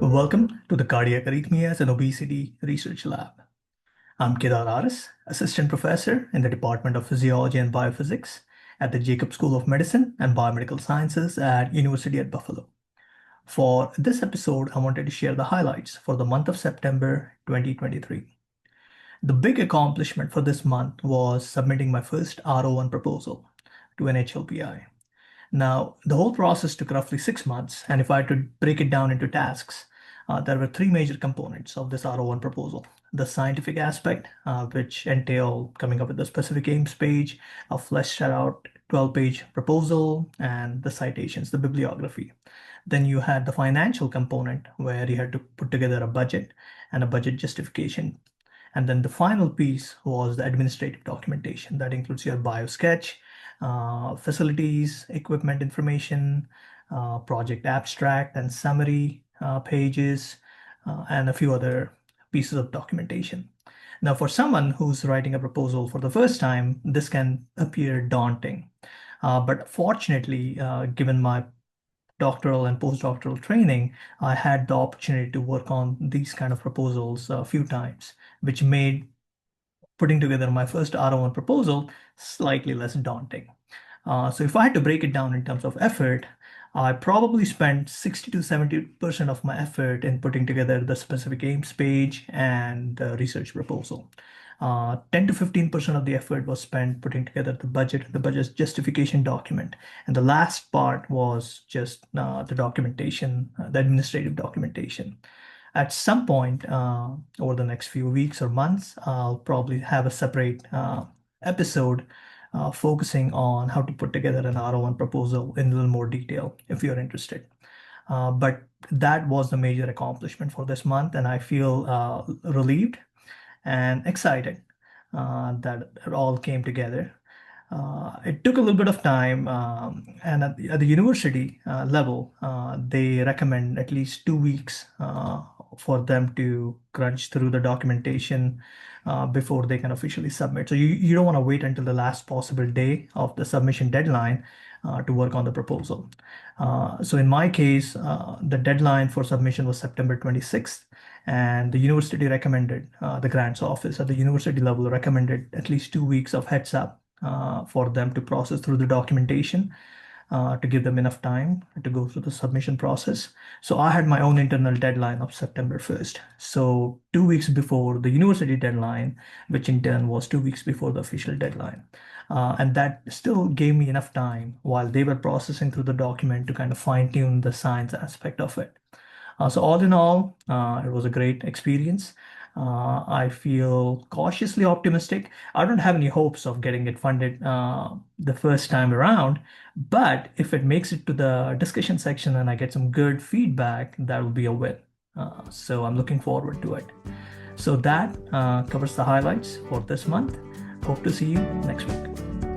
Welcome to the Cardiac Arrhythmias and Obesity Research Lab. I'm Kedar Aris, Assistant Professor in the Department of Physiology and Biophysics at the Jacob School of Medicine and Biomedical Sciences at University at Buffalo. For this episode, I wanted to share the highlights for the month of September 2023. The big accomplishment for this month was submitting my first R01 proposal to NHLPI. Now, the whole process took roughly 6 months, and if I had to break it down into tasks, there were three major components of this R01 proposal. The scientific aspect, which entailed coming up with a specific aims page, a fleshed out 12-page proposal, and the citations, the bibliography. Then you had the financial component, where you had to put together a budget and a budget justification. And then the final piece was the administrative documentation. That includes your biosketch, facilities, equipment information, project abstract and summary pages, and a few other pieces of documentation. Now, for someone who's writing a proposal for the first time, this can appear daunting. But fortunately, given my doctoral and postdoctoral training, I had the opportunity to work on these kind of proposals a few times, which made putting together my first R01 proposal slightly less daunting. So if I had to break it down in terms of effort, I probably spent 60 to 70% of my effort in putting together the specific aims page and the research proposal. 10 to 15% of the effort was spent putting together the budget justification document. And the last part was just the documentation, the administrative documentation. At some point over the next few weeks or months, I'll probably have a separate episode focusing on how to put together an R01 proposal in a little more detail if you're interested. But that was the major accomplishment for this month, and I feel relieved and excited that it all came together. It took a little bit of time, and at the university level, they recommend at least 2 weeks for them to crunch through the documentation before they can officially submit. So you don't want to wait until the last possible day of the submission deadline to work on the proposal. So in my case, the deadline for submission was September 26th, and the university recommended, the grants office at the university level recommended at least 2 weeks of heads up for them to process through the documentation to give them enough time to go through the submission process. So I had my own internal deadline of September 1st. So 2 weeks before the university deadline, which in turn was 2 weeks before the official deadline. And that still gave me enough time while they were processing through the document to kind of fine tune the science aspect of it. So all in all, it was a great experience. I feel cautiously optimistic. I don't have any hopes of getting it funded the first time around, but if it makes it to the discussion section and I get some good feedback, that will be a win. So I'm looking forward to it. So that covers the highlights for this month. Hope to see you next week.